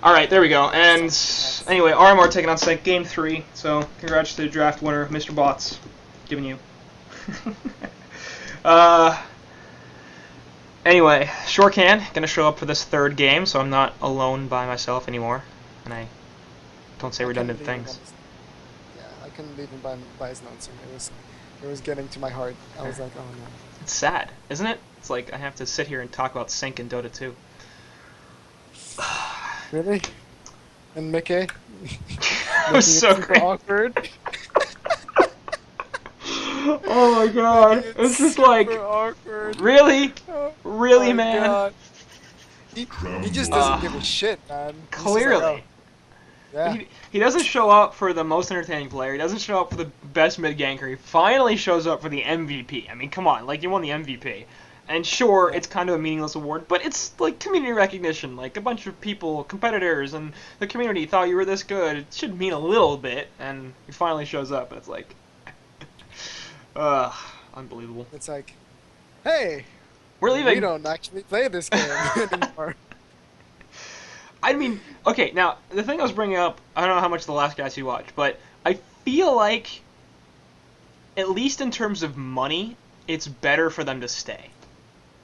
Alright, there we go. And anyway, RmR taking on SynC Game 3. So, congrats to the draft winner, Mr. Bots. Giving you. uh, anyway, Shorkan gonna show up for this third game, so I'm not alone by myself anymore. And I don't say redundant things. Yeah, I couldn't leave him by his lonesome. It was getting to my heart. I was like, oh no. It's sad, isn't it? It's like I have to sit here and talk about SynC and Dota 2. Really? And Mickey? That was so great. Awkward. Oh my god. It's just like, awkward. really? Oh, Really, my man? God. He just doesn't give a shit, man. He's Clearly. like, oh. Yeah. He doesn't show up for the most entertaining player. He doesn't show up for the best mid ganker. He finally shows up for the MVP. I mean, come on, like you won the MVP. And sure, it's kind of a meaningless award, but it's like community recognition. Like a bunch of people, competitors, and the community thought you were this good. It should mean a little bit, and he finally shows up, and it's like, unbelievable. It's like, hey, we're leaving. We don't actually play this game anymore. I mean, okay, now, the thing I was bringing up, I don't know how much the last guys you watched, but I feel like, at least in terms of money, it's better for them to stay.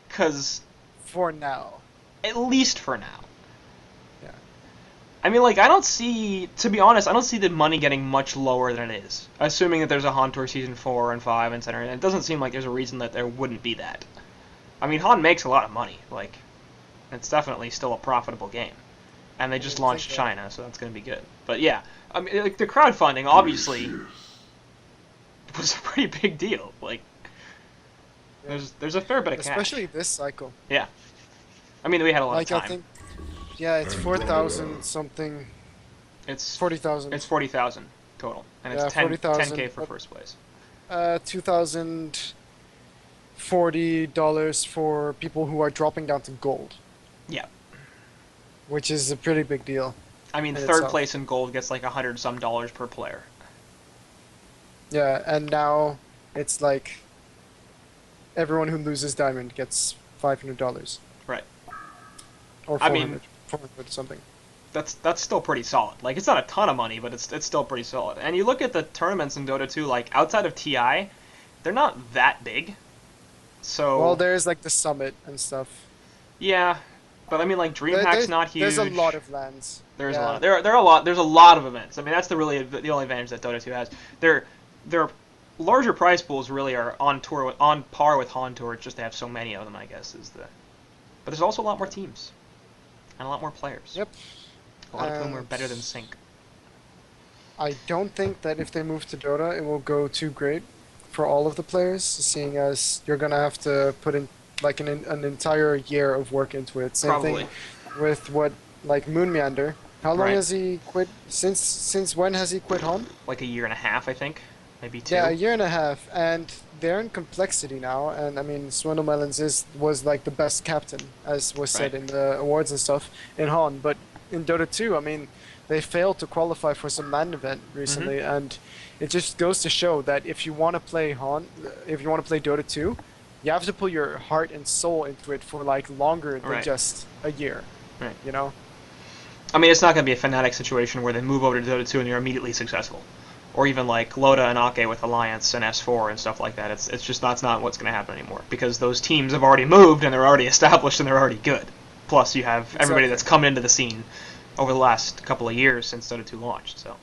Because... For now. At least for now. Yeah. I mean, like, I don't see, to be honest, I don't see the money getting much lower than it is. Assuming that there's a HoN Tour Season 4 and 5, etc. And it doesn't seem like there's a reason that there wouldn't be that. I mean, HoN makes a lot of money, like, it's definitely still a profitable game. And they just launched China, so that's going to be good. But yeah, I mean, like, the crowdfunding obviously was a pretty big deal. Like, there's a fair bit of cash. Especially this cycle. Yeah. I mean, we had a lot of time. I think, yeah, it's 4,000 something. It's 40,000. It's 40,000 total, and it's 10K for first place. $2,040 for people who are dropping down to gold. Yeah. Which is a pretty big deal. I mean, third place in gold gets like $100-some per player. Yeah, and now it's like everyone who loses diamond gets $500. Right. Or 400, 400 something. That's still pretty solid. Like, it's not a ton of money, but it's still pretty solid. And you look at the tournaments in Dota 2, like outside of TI, they're not that big. So well, there's like the summit and stuff. Yeah. But I mean, like DreamHack's not huge. There's a lot of lands. There's a lot. There's a lot of events. I mean, that's the only advantage that Dota 2 has. Their larger prize pools really are on par with HoN Tour. It's just they have so many of them, I guess, is the. But there's also a lot more teams and a lot more players. Yep. A lot of whom are better than SynC. I don't think that if they move to Dota, it will go too great for all of the players, seeing as you're gonna have to put in like an entire year of work into it. Same thing with what, like Moonmeander. How long has he quit? Since when has he quit HoN? Like a year and a half, I think. Maybe 2. Yeah, a year and a half. And they're in complexity now. And I mean, Swindlemelons was like the best captain, as was said in the awards and stuff, in HoN. But in Dota 2, I mean, they failed to qualify for some LAN event recently. And it just goes to show that if you want to play HoN, if you want to play Dota 2, you have to put your heart and soul into it for like longer than just a year. Right. You know? I mean, it's not going to be a Fnatic situation where they move over to Dota 2 and you're immediately successful. Or even like Loda and Ake with Alliance and S4 and stuff like that. It's just that's not what's going to happen anymore. Because those teams have already moved and they're already established and they're already good. Plus you have everybody that's come into the scene over the last couple of years since Dota 2 launched. So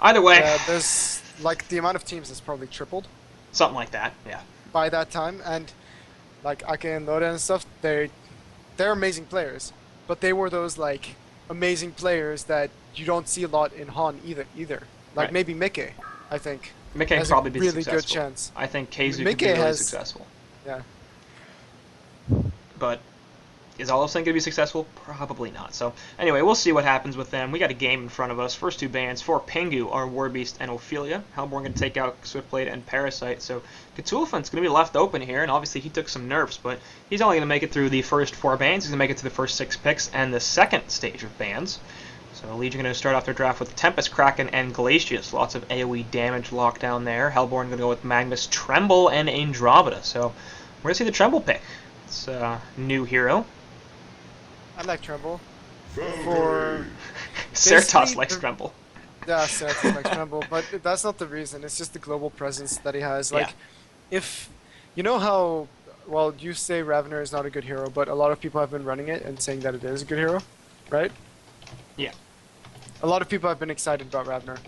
either way... there's like the amount of teams has probably tripled. Something like that, yeah. By that time, and like Ake and Loda and stuff, they're amazing players, but they were those like amazing players that you don't see a lot in HoN either. Like maybe Mickey, I think. Mickey has probably be really successful. Good chance. I think Keizu could be really successful. Yeah. But is all of SynC going to be successful? Probably not. So anyway, we'll see what happens with them. We got a game in front of us. First two bans for Pengu are Warbeast and Ophelia. Hellborn going to take out Swiftblade and Parasite. So Cthulhufan's going to be left open here, and obviously he took some nerfs, but he's only going to make it through the first 4 bans. He's going to make it to the first 6 picks and the second stage of bans. So Legion going to start off their draft with Tempest, Kraken, and Glacius. Lots of AoE damage lockdown there. Hellborn going to go with Magnus, Tremble, and Andromeda. So we're going to see the Tremble pick. It's a new hero. I like Tremble. for Ceratoss basically likes Tremble. yeah, Ceratoss likes Tremble, but that's not the reason. It's just the global presence that he has. Yeah. Like, if you know how well you say Ravener is not a good hero, but a lot of people have been running it and saying that it is a good hero, right? Yeah. A lot of people have been excited about Ravener,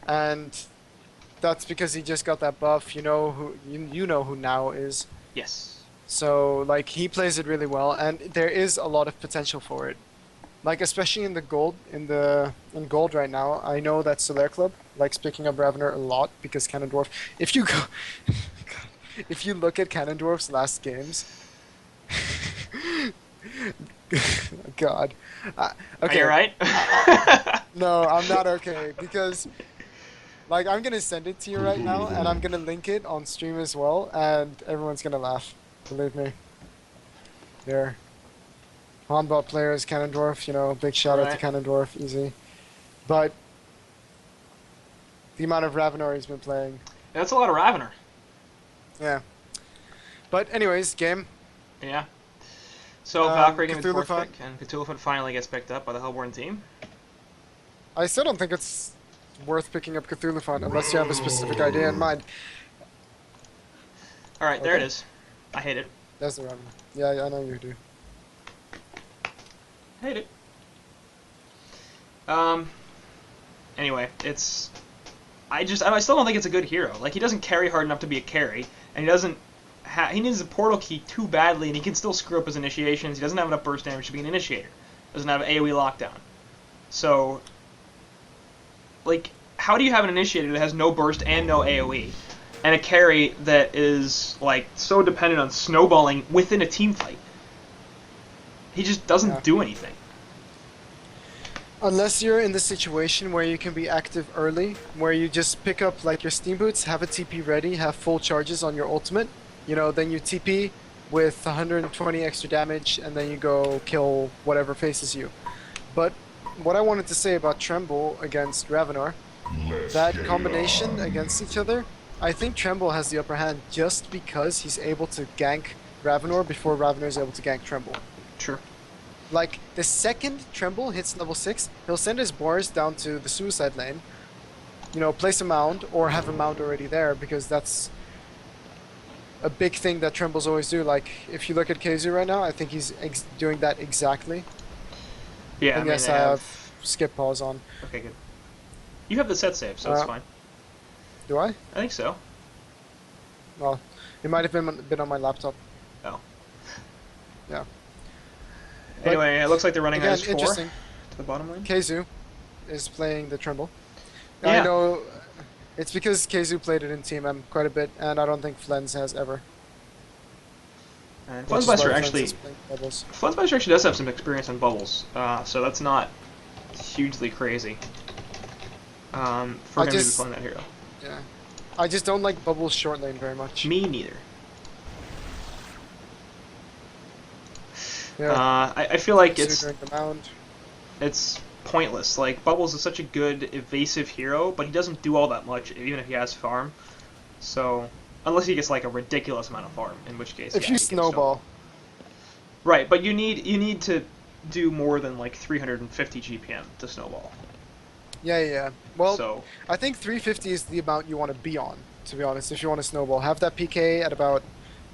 and that's because he just got that buff. You know who now is. Yes. So like he plays it really well, and there is a lot of potential for it. Like especially in the gold, in gold right now, I know that Solaire Club likes picking up Ravener a lot because Cannon Dwarf. If you go, if you look at Cannon Dwarf's last games, God, Are you okay, right? no, I'm not okay because like I'm gonna send it to you right now, and I'm gonna link it on stream as well, and everyone's gonna laugh. Believe me. There. Handball players, Cannondorf, big shout out to Right. Cannondorf, easy. But the amount of Ravenor he's been playing, That's a lot of Ravener. yeah. But anyways, game. Yeah. So Valkyrie gonna be the fourth Cthulhu pick, and Cthulhu finally gets picked up by the Hellborn team. I still don't think it's worth picking up Cthulhu Font unless you have a specific idea in mind. All right, there it Okay. is. I hate it. There's the Ravenor. Yeah, I know you do. Hate it. Anyway, it's. I still don't think it's a good hero. Like he doesn't carry hard enough to be a carry, and he doesn't. He needs a portal key too badly, and he can still screw up his initiations. He doesn't have enough burst damage to be an initiator. Doesn't have AOE lockdown. So, like, how do you have an initiator that has no burst and no AOE, and a carry that is like so dependent on snowballing within a team fight? He just doesn't do anything. Unless you're in the situation where you can be active early, where you just pick up like your steam boots, have a TP ready, have full charges on your ultimate, then you TP with 120 extra damage, and then you go kill whatever faces you. But what I wanted to say about Tremble against Ravenor, that combination against each other, I think Tremble has the upper hand just because he's able to gank Ravenor before Ravenor is able to gank Tremble. Sure. Like, the second Tremble hits level 6, he'll send his Boars down to the suicide lane, place a mound, or have a mound already there, because that's a big thing that Trembles always do. Like, if you look at Keizu right now, I think he's doing that exactly. Yeah, And I mean, yes, I have skip pause on. Okay, good. You have the set save, so it's fine. Do I? I think so. Well, it might have been on my laptop. Oh. Yeah. Anyway, it looks like they're running Again, as 4 interesting. to the bottom lane. Keizu is playing the Tremble. Yeah. I know it's because Keizu played it in Team M quite a bit, and I don't think Flens has ever. And Which is why Flensmeister Flens actually, is playing Bubbles. Flensmeister actually does have some experience on bubbles, so that's not hugely crazy. For him to be playing that hero. Yeah. I just don't like Bubbles short lane very much. Me neither. Yeah. I feel like Considering the mound. it's pointless. Like Bubbles is such a good evasive hero, but he doesn't do all that much, even if he has farm. So unless he gets like a ridiculous amount of farm, in which case. If yeah, you he can snowball. Right, but you need to do more than like 350 GPM to snowball. Yeah. Well, So I think 350 is the amount you want to be on, to be honest, if you want to snowball. Have that PK at about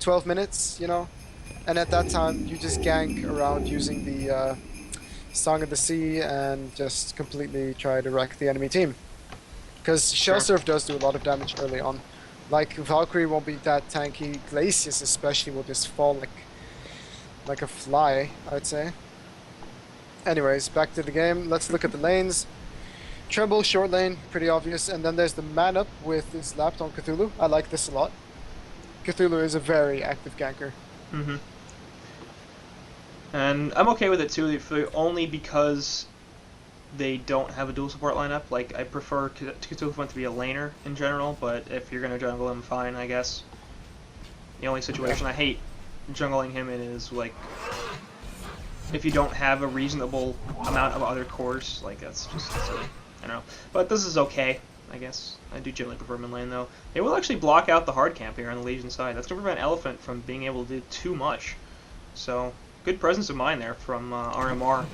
12 minutes, and at that time you just gank around using the Song of the Sea and just completely try to wreck the enemy team. Because Shell Surf does do a lot of damage early on. Like, Valkyrie won't be that tanky, Glacius especially will just fall like a fly, I'd say. Anyways, back to the game. Let's look at the lanes. Tremble, short lane, pretty obvious. And then there's the man up with his lapped on Cthulhu. I like this a lot. Cthulhu is a very active ganker. Mm-hmm. And I'm okay with it too, only because they don't have a dual support lineup. Like, I prefer Cthulhu to be a laner in general, but if you're going to jungle him, fine, I guess. The only situation I hate jungling him in is, like, if you don't have a reasonable amount of other cores, like, that's just silly. I don't know. But this is okay, I guess. I do generally prefer him in lane, though. They will actually block out the hard camp here on the Legion side. That's going to prevent Elephant from being able to do too much. So, good presence of mind there from RmR.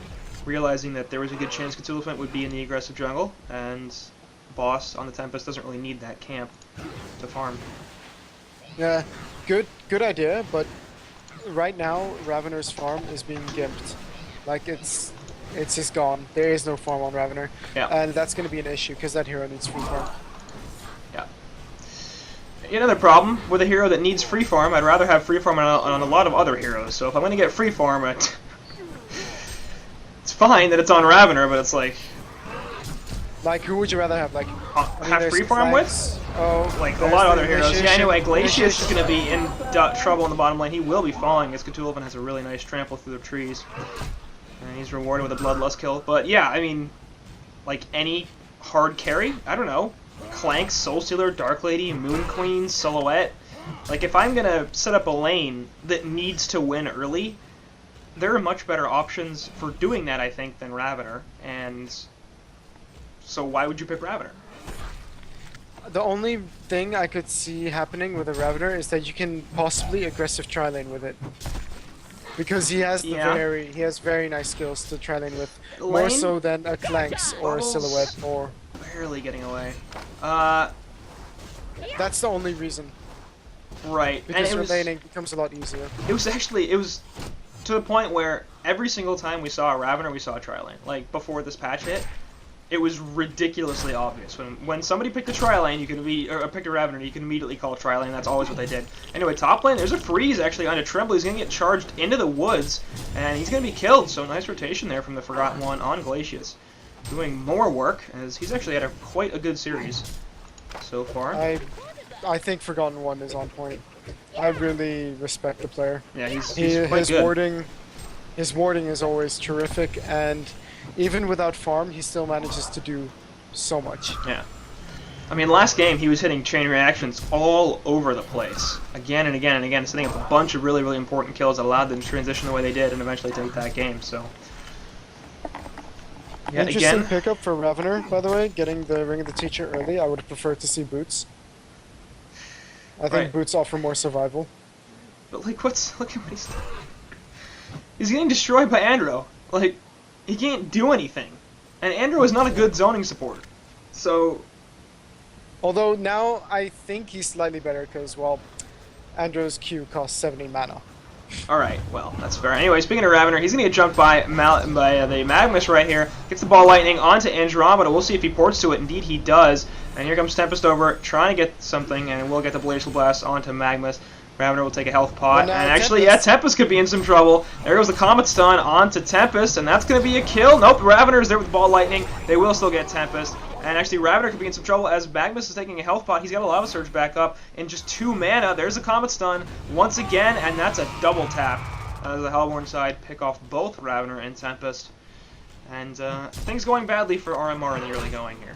realizing that there was a good chance Cthulhu would be in the aggressive jungle, and Boss on the Tempest doesn't really need that camp to farm. Yeah, good idea, but right now Ravener's farm is being gimped. Like it's just gone. There is no farm on Ravener, Yeah. and that's going to be an issue because that hero needs free farm. Yeah. Another problem with a hero that needs free farm, I'd rather have free farm on a lot of other heroes. So if I'm going to get free farm, it's fine that it's on Ravener, but it's like... Like, who would you rather have? Like, have free farm with? Oh, like a lot of other heroes. Yeah, anyway, Glacius is going to be in trouble in the bottom lane. He will be falling as Cthulhu has a really nice trample through the trees. And he's rewarded with a Bloodlust kill. But yeah, I mean, like any hard carry, I don't know. Clank, Soulstealer, Dark Lady, Moon Queen, Silhouette. Like if I'm going to set up a lane that needs to win early, there are much better options for doing that, I think, than Ravener. And so why would you pick Ravener? The only thing I could see happening with a Ravener is that you can possibly aggressive tri-lane with it. Because he has very nice skills to tri-lane with. More so than a Clanks or a Silhouette or... Barely getting away. That's the only reason. Right. Because laning becomes a lot easier. It was to the point where every single time we saw a Ravener, we saw a tri-lane. Like before this patch hit, it was ridiculously obvious. When somebody picked a tri-lane, picked a Ravener, you can immediately call a tri-lane. That's always what they did. Anyway, top lane, there's a freeze actually on a Tremble. He's going to get charged into the woods, and he's going to be killed. So nice rotation there from the Forgotten One on Glacius. Doing more work, as he's actually had quite a good series so far. I think Forgotten One is on point. I really respect the player. Yeah, he's quite his good. His warding is always terrific, and even without farm, he still manages to do so much. Yeah. I mean, last game, he was hitting chain reactions all over the place. Again and again and again, setting up a bunch of really, really important kills that allowed them to transition the way they did and eventually take that game, so... Yeah, interesting pickup for Ravener, by the way, getting the Ring of the Teacher early. I would have preferred to see Boots. I think Boots offer more survival. But, like, look at what he's doing. He's getting destroyed by Andro. Like, he can't do anything. And Andro is not a good zoning supporter. So... Although now I think he's slightly better because, well, Andro's Q costs 70 mana. Alright, well, that's fair. Anyway, speaking of Ravener, he's going to get jumped by the Magmus right here. Gets the ball lightning onto Andromeda. We'll see if he ports to it. Indeed, he does. And here comes Tempest over, trying to get something, and we'll get the Glacial Blast onto Magmus. Ravener will take a health pot, and actually, Tempest could be in some trouble. There goes the Comet Stun onto Tempest, and that's going to be a kill. Nope, Ravener is there with the ball lightning. They will still get Tempest. And actually, Ravener could be in some trouble as Magmus is taking a health pot. He's got a Lava Surge back up in just 2 mana. There's a Comet Stun once again, and that's a double tap. The Hellborn side pick off both Ravener and Tempest. And things going badly for RmR in the early going here.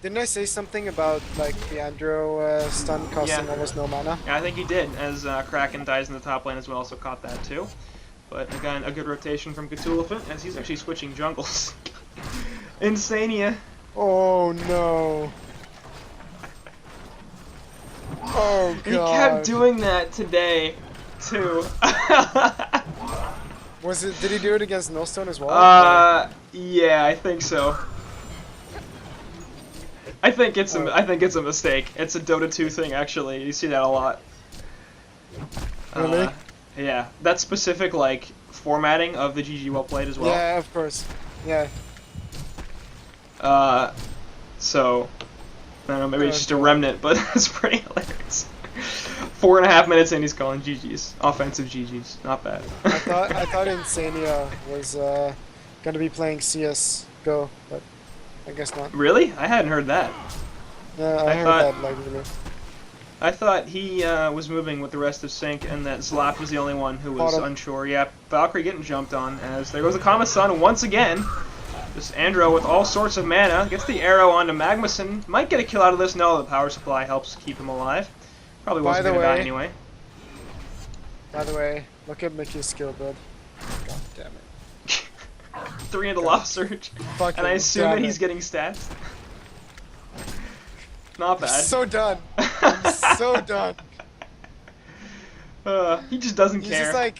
Didn't I say something about like the Andro stun costing almost no mana? Yeah, I think you did, as Kraken dies in the top lane as well, so caught that too. But again, a good rotation from Cthulhu, as he's actually switching jungles. Insania. Oh no. Oh god. He kept doing that today, too. Did he do it against Millstone as well? Yeah, I think so. I think it's a mistake. It's a Dota 2 thing, actually. You see that a lot. Really? Yeah, that specific like formatting of the GG well played as well. Yeah, of course. Yeah. So I don't know, maybe it's just a remnant, but it's pretty hilarious. 4.5 minutes in, he's calling GGs, offensive GGs. Not bad. I thought Insania was gonna be playing CS:GO, but I guess not. Really? I hadn't heard that. Yeah, I heard that like really. I thought he was moving with the rest of SynC, and that Zlap was the only one who was unsure. Yeah, Valkyrie getting jumped on, as there goes the Comet Sun once again. This Andro with all sorts of mana gets the arrow onto Magnuson. Might get a kill out of this. No, the power supply helps keep him alive. Probably wasn't going to die anyway. By the way, look at Mickey's skill build. God damn it. 3 into Lava Surge. And I assume that he's getting stats. Not bad. I'm so done. I'm so done. He just doesn't care.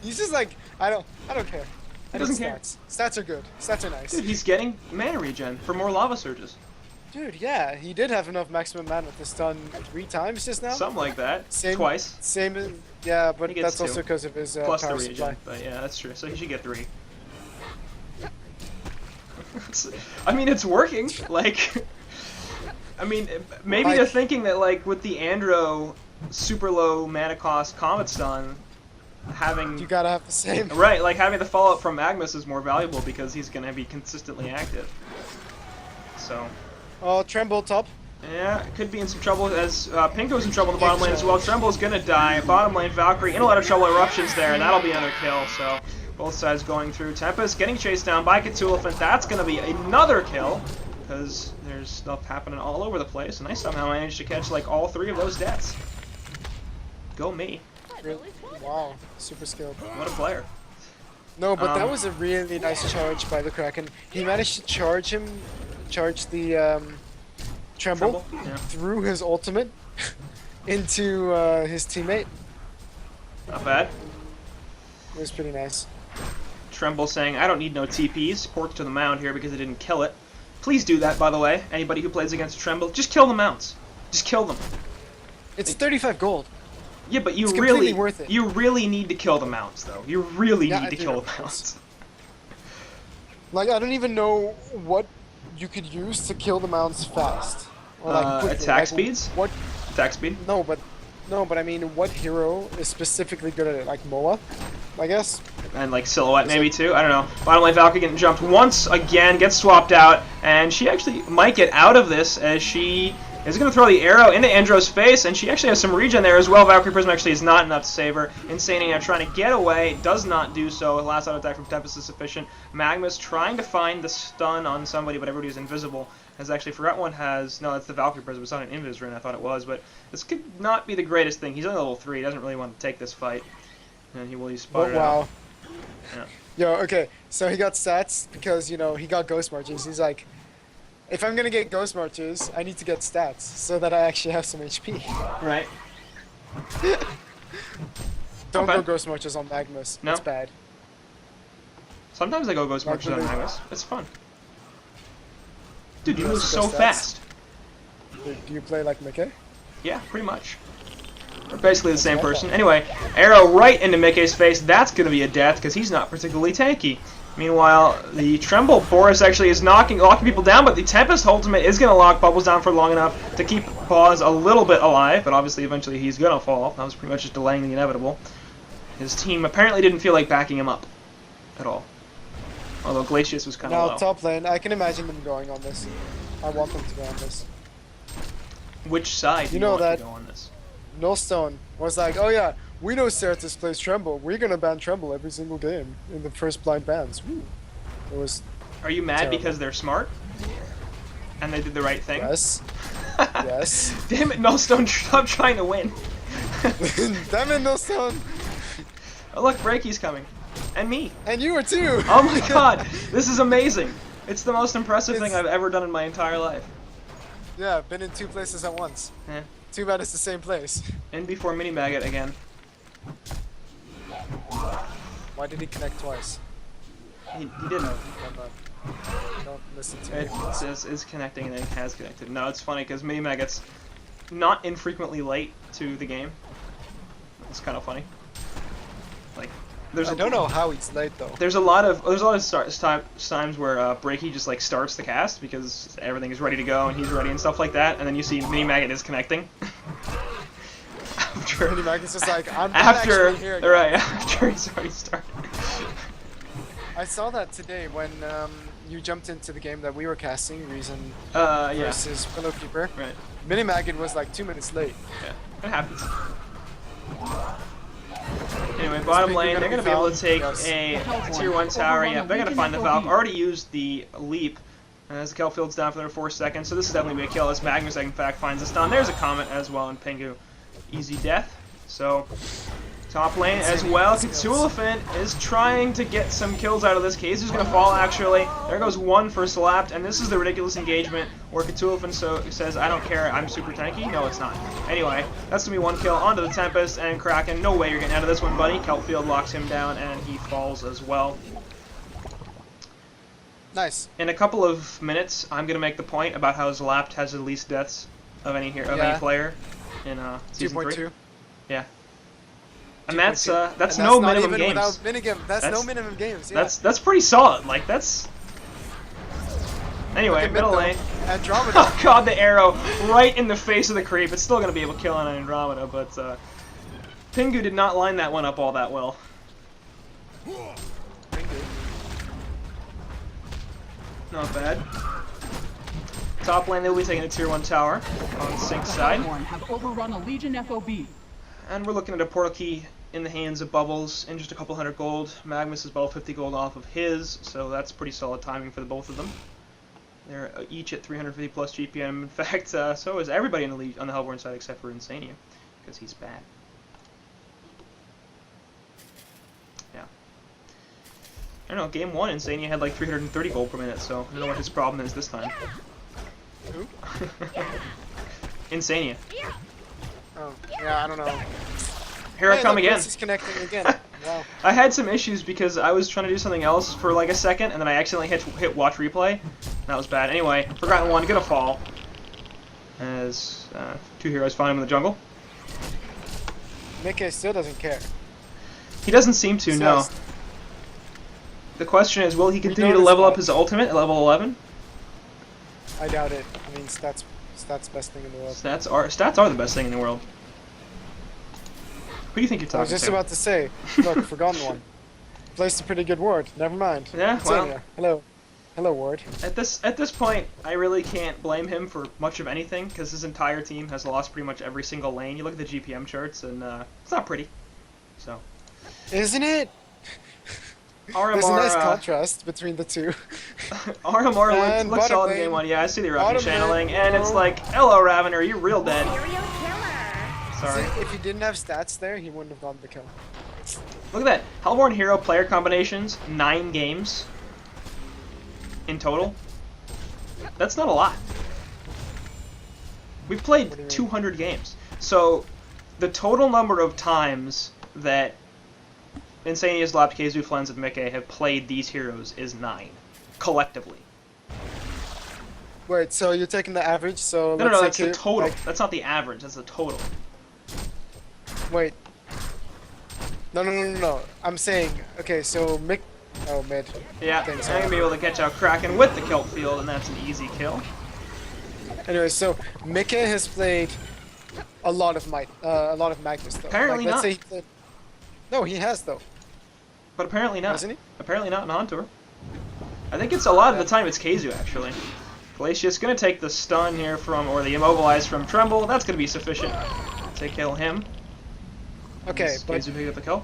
He's just like, I don't care. He doesn't care. Stats are good. Stats are nice. Dude, he's getting mana regen for more lava surges. Dude, yeah, he did have enough maximum mana to stun 3 times just now. Something like that. Same, Twice. Same, yeah, but that's 2. also because of his Plus the power regen. supply. But yeah, that's true. So he should get 3. I mean, it's working. Like, I mean, maybe they're thinking that like with the Andro super low mana cost Comet Stun, having you gotta have the same. Right, like having the follow up from Magnus is more valuable because he's gonna be consistently active. So. Oh, Tremble top. Yeah, could be in some trouble as Pinko's in trouble in the bottom lane as well. Tremble's gonna die. Bottom lane, Valkyrie in a lot of trouble. Eruptions there, and that'll be another kill. So both sides going through. Tempest getting chased down by Cthulhu. That's gonna be another kill because there's stuff happening all over the place, and I somehow managed to catch like all 3 of those deaths. Go me. Really? Wow, super skilled. What a player. No, but that was a really nice charge by the Kraken. He managed to charge the Tremble yeah. through his ultimate into his teammate. Not bad. It was pretty nice. Tremble saying, I don't need no TPs. Ports to the mound here because I didn't kill it. Please do that, by the way. Anybody who plays against Tremble, just kill the mounts. Just kill them. It's 35 gold. Yeah, but it's completely worth it. You really need to kill the mounts, though. You really need to kill the mounts. Like, I don't even know what you could use to kill the mounts fast. Or like attack speeds? What? Attack speed? No, but I mean, what hero is specifically good at it? Like Moa, I guess. And like Silhouette maybe too. I don't know. Bottom lane Valkyrie getting jumped once again, gets swapped out, and she actually might get out of this as she is going to throw the arrow into Andro's face, and she actually has some regen there as well. Valkyrie Prism actually is not enough to save her. Insane now trying to get away, does not do so. Last auto attack from Tempest is sufficient. Magma's trying to find the stun on somebody, but everybody's invisible. Has actually forgot one has, no, that's the Valkyrie Prism. It's not an Invis rune, I thought it was, but this could not be the greatest thing. He's on level 3, he doesn't really want to take this fight. And he will use spotted out. Yeah. Yo, okay, so he got stats because, you know, he got Ghost Marches. He's like, if I'm gonna get Ghost Marches, I need to get stats so that I actually have some HP. Right. Don't go Ghost Marches on Magnus. No. It's bad. Sometimes I go Ghost Marches on Magnus. It's fun. Dude, you move move so stats? fast. Do you play like Mickey? Yeah, pretty much. We're basically the same person. Anyway, arrow right into Mickey's face. That's going to be a death because he's not particularly tanky. Meanwhile, the Tremble Boris actually is locking people down, but the Tempest ultimate is going to lock Bubbles down for long enough to keep Paws a little bit alive, but obviously eventually he's going to fall. That was pretty much just delaying the inevitable. His team apparently didn't feel like backing him up at all. Although Glacius was kind of low. Now, top lane, I can imagine them going on this. I want them to go on this. Which side do you want to go on this? Nullstone was like, oh yeah, we know Ceratus plays Tremble. We're gonna ban Tremble every single game in the first blind bans. Woo. It was. Are you mad terrible. because they're smart? And they did the right thing? Yes. Yes. Damn it, Nullstone, stop trying to win. Damn it, Nullstone. Oh look, Breaky's coming. And me. And you were too. Oh my god, this is amazing. It's the most impressive thing I've ever done in my entire life. Yeah, I've been in 2 places at once. Yeah. Too bad it's the same place. And before Mini Maggot again. Why did he connect twice? He didn't. Don't listen to It me. says is connecting and it has connected. No, it's funny because Mini Maggot's not infrequently late to the game. It's kind of funny. Like, I don't know how he's late though. There's a lot of times where Breaky just like starts the cast because everything is ready to go and he's ready and stuff like that, and then you see Mini Maggot is connecting. Mini Maggot's just like, I'm after actually here. Right after he's already started. I saw that today when you jumped into the game that we were casting, Reason yeah. versus Fellow Keeper. Right. Mini Maggot was like 2 minutes late. Yeah, it happens. Anyway, bottom lane, they're going to be able to take a tier 1 tower. Yeah, they're going to find the Valk. Already used the leap. As the Kelfield's down for their 4 seconds, so this is definitely be a kill. As Magnus, in fact, finds the stun. There's a Comet as well, and Pingu. Easy death. So, top lane as well. Cthulhu is trying to get some kills out of this. Case is going to fall, actually. There goes one for Slapped, and this is the ridiculous engagement where Cthulhu says, I don't care, I'm super tanky. No, it's not. Anyway, that's going to be 1 kill onto the Tempest, and Kraken, no way you're getting out of this one, buddy. Kelfield locks him down, and he falls as well. Nice. In a couple of minutes, I'm gonna make the point about how Zlapt has the least deaths of any hero, of any player in season 3. 2.2. Yeah. And that's And no not minimum even games. Without minigame. That's no minimum games. Yeah. That's pretty solid. Like that's. Anyway, Okay, middle lane. Andromeda. Oh god, the arrow right in the face of the creep. It's still gonna be able to kill on Andromeda, but Pingu did not line that one up all that well. Not bad. Top lane, they'll be taking a tier 1 tower on SynC side. Have overrun a Legion FOB. And we're looking at a portal key in the hands of Bubbles in just a couple hundred gold. Magnus is about 50 gold off of his, so that's pretty solid timing for the both of them. They're each at 350 plus GPM. In fact, so is everybody on the Hellborn side except for Insania, because he's bad. Yeah. I don't know, game 1, Insania had like 330 gold per minute, so I don't know what his problem is this time. Who? Insania. Oh, yeah, I don't know. Here I come again. He's connecting again. Wow. I had some issues because I was trying to do something else for like a second, and then I accidentally hit watch replay. That was bad. Anyway, Forgotten One gonna fall as 2 heroes find him in the jungle. Mickey still doesn't care. He doesn't seem to, no. The question is, will he continue to level up his ultimate at level 11? I doubt it. I mean, stats best thing in the world. Stats are the best thing in the world. Who do you think you're talking to? I was just about to say, look, Forgotten One. Placed a pretty good ward. Never mind. Yeah, well. Hello. Hello, ward. At this point, I really can't blame him for much of anything, because his entire team has lost pretty much every single lane. You look at the GPM charts, and it's not pretty. So. Isn't it? RmR, There's a nice contrast between the two. RmR looks solid in game 1. Yeah, I see the eruption channeling, and it's like, hello, Ravener, you're real dead. Sorry. See, if he didn't have stats there, he wouldn't have gotten the kill. Look at that. Hellborn hero player combinations, 9 games in total. That's not a lot. We've played 200 games. So, the total number of times that Insania, Zlapt, Khezu, Flens, and Mickey have played these heroes is 9. Collectively. Wait, so you're taking the average, so No, that's the total. Like, that's not the average, that's the total. Wait. No. I'm saying, okay, so mid. Yeah, I'm going to be able to catch out Kraken with the Kelp Field, and that's an easy kill. Anyway, so Mickey has played a lot of Magnus, though. Apparently like, not. Let's say no, he has, though. But apparently not. Hasn't he? Apparently not in HoN Tour. I think it's a lot of the time it's Khezu, actually. Glacius going to take the stun here from, or the immobilize from Tremble. That's going to be sufficient to kill him. Okay, but Khezu picked up the kill.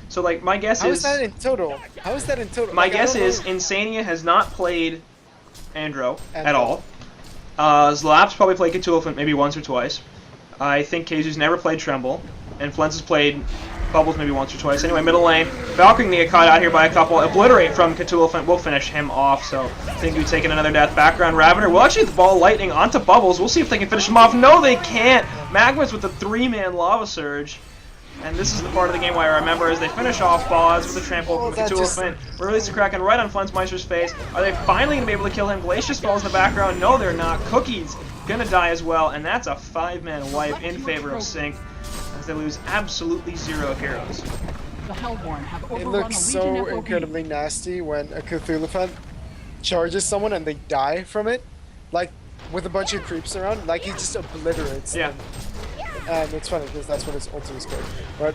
So, like, my guess how is that in total? How is that in total? My like, guess is Insania has not played Andro at all. Zlap's probably played Cthulhu maybe once or twice. I think Khezu's never played Tremble, and Flens has played Bubbles maybe once or twice. Anyway, middle lane, Valkyrie can get caught out here by a couple. Obliterate from Cthulhu will finish him off, so Pingu taking another death. Background Ravener will actually the ball lightning onto Bubbles. We'll see if they can finish him off. No, they can't! Magmas with the 3-man Lava Surge. And this is the part of the game where I remember as they finish off Boz with a trample from Cthulhu. Release the Kraken right on Flensmeister's face. Are they finally going to be able to kill him? Glacius falls in the background. No, they're not. Cookie's going to die as well, and that's a 5-man wipe in favor of SynC. They lose absolutely 0 heroes. It looks so incredibly nasty when a Cthulhu fan charges someone and they die from it, like with a bunch of creeps around, like he just obliterates them. And it's funny because that's what his ultimate is called. But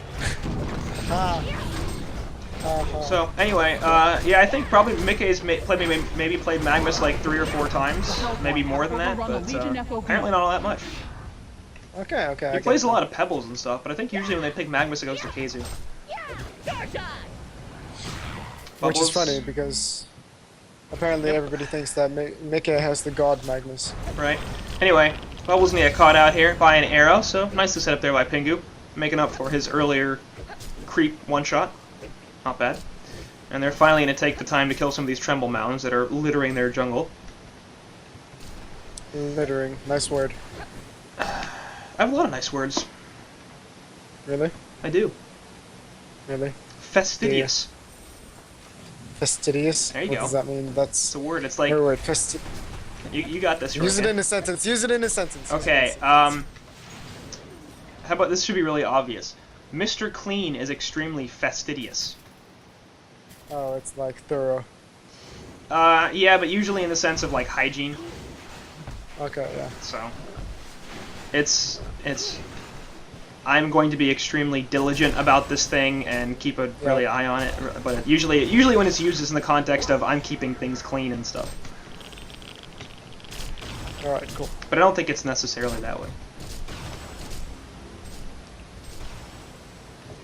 so anyway, yeah, I think probably Mickey's maybe played Magmas like 3 or 4 times, maybe more than that, but apparently not all that much. Okay. He plays a lot of Pebbles and stuff, but I think usually when they pick Magmas, it goes to Khezu. Which is funny because apparently everybody thinks that Mickey has the god Magnus. Right. Anyway, Bubbles gonna get caught out here by an arrow, so nicely set up there by Pingu, making up for his earlier creep one-shot. Not bad. And they're finally gonna take the time to kill some of these Tremble Mounds that are littering their jungle. Littering, nice word. I have a lot of nice words. Really? I do. Really? Fastidious. Fastidious. There you what go. does that mean? That's It's a word. It's like her word. you got this. Use it Shorkan. in a sentence. Use it in a sentence. Okay. How about this? Should be really obvious. Mr. Clean is extremely fastidious. Oh, it's like thorough. Yeah, but usually in the sense of like hygiene. Okay, yeah. So, it's. I'm going to be extremely diligent about this thing and keep a really eye on it. But usually when it's used is in the context of I'm keeping things clean and stuff. All right, cool. But I don't think it's necessarily that way.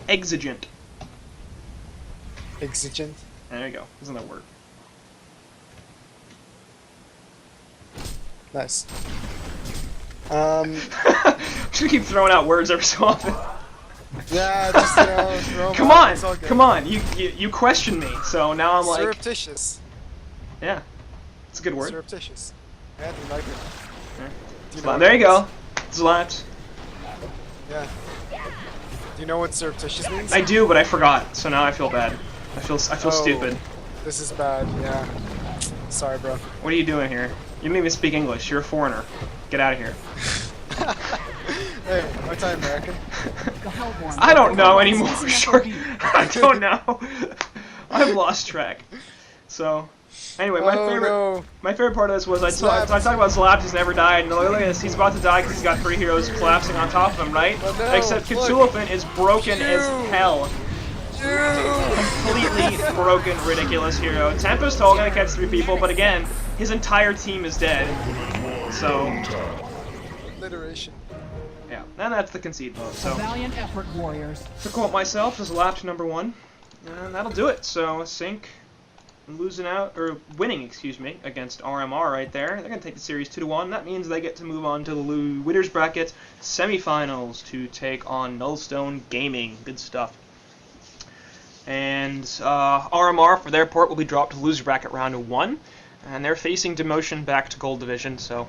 Exigent. Exigent. There you go. Isn't that a word? Nice. I'm just gonna keep throwing out words every so often. Yeah, just throw 'em Come out, on, it's all good. come on. You questioned me, so now I'm like, Surreptitious. yeah, it's a good word. Surreptitious. Yeah, do you like it? Yeah. Do you know There what you it go. Slaps. means? Yeah. Do you know what surreptitious means? I do, but I forgot, so now I feel bad. I feel Oh. stupid. This is bad, yeah. Sorry, bro. What are you doing here? You don't even speak English. You're a foreigner. Get out of here. Hey, aren't I American? The Hellborn. I don't know Overrun anymore. Legion Sure. FOB. I don't know. I've lost track. So, anyway, my favorite part of this was I talked about Slaps who's never died, and look at this, he's about to die because he's got 3 heroes collapsing on top of him, right? Oh, no, Except look. Cthulhufen is broken as hell. You! Completely broken, ridiculous hero. Tempest Hole gonna catch 3 people, but again, his entire team is dead. So, Alliteration. yeah, and that's the concede vote. So, Valiant effort, warriors. to quote myself, is Slaps #1, and that'll do it. So, SynC winning, excuse me, against RmR right there. They're gonna take the series 2-1. That means they get to move on to the winners bracket semifinals to take on Nullstone Gaming. Good stuff. And RmR, for their part, will be dropped to loser bracket round 1, and they're facing demotion back to Gold Division, so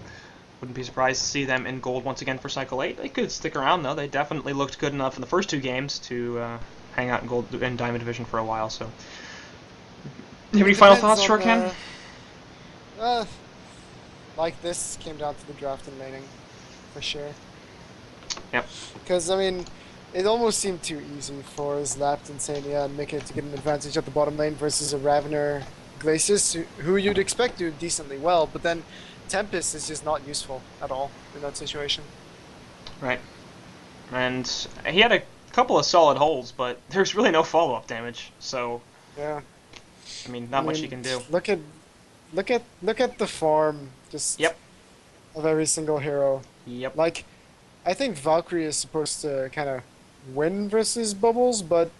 wouldn't be surprised to see them in Gold once again for Cycle 8. They could stick around, though. They definitely looked good enough in the first 2 games to hang out in Gold and Diamond Division for a while, so. You have any final thoughts, Shorkan? Like this came down to the draft and laning, for sure. Yep. Because, I mean, it almost seemed too easy for Zlapt and Sania and Mikit to get an advantage at the bottom lane versus a Ravener Glacius, who you'd expect to do decently well, but then Tempest is just not useful at all in that situation. Right. And he had a couple of solid holes, but there's really no follow-up damage, so, Yeah. I mean, not much he can do. Look at the farm just Yep. of every single hero. Yep. Like, I think Valkyrie is supposed to kind of win versus Bubbles, but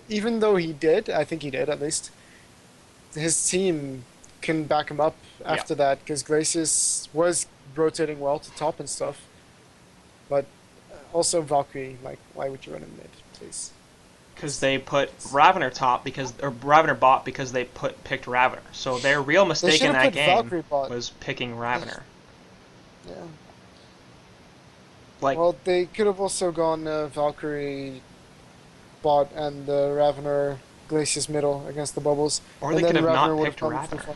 even though he did, I think he did at least, his team can back him up after that, because Glacius was rotating well to top and stuff. But also Valkyrie, like, why would you run him mid, please? Because they put Ravener top or Ravener bot because they picked Ravener. So their real mistake in that game was picking Ravener. Yeah. Like, Well, they could have also gone Valkyrie bot and the Ravener Glacius middle against the Bubbles. Or and they then could have not Ravener would picked come for Ravener. fun.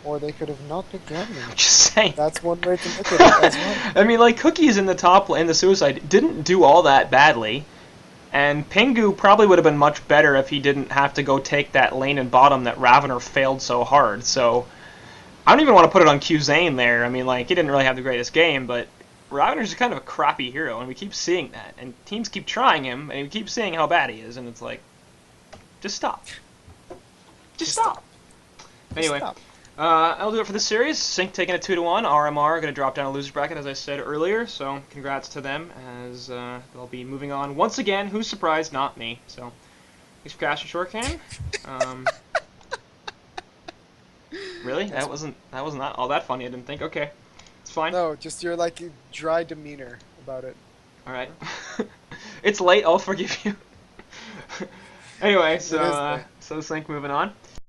Or they could have not picked Ravener. I'm just saying. That's one way to look at it as well. I mean, like, Cookies in the top lane, the Suicide, didn't do all that badly. And Pingu probably would have been much better if he didn't have to go take that lane and bottom that Ravener failed so hard. So, I don't even want to put it on Q-Zane there. I mean, like, he didn't really have the greatest game, but Ravener's just kind of a crappy hero, and we keep seeing that. And teams keep trying him, and we keep seeing how bad he is, and it's like, just stop. Just stop. Anyway. Stop. That'll do it for this series. SynC taking it 2-1. RmR going to drop down a loser's bracket, as I said earlier. So congrats to them, as they'll be moving on once again. Who's surprised? Not me. So thanks for casting, Shorkan. Really? That wasn't all that funny. I didn't think. Okay, it's fine. No, just your like dry demeanor about it. All right. It's late. I'll forgive you. Anyway, so SynC moving on.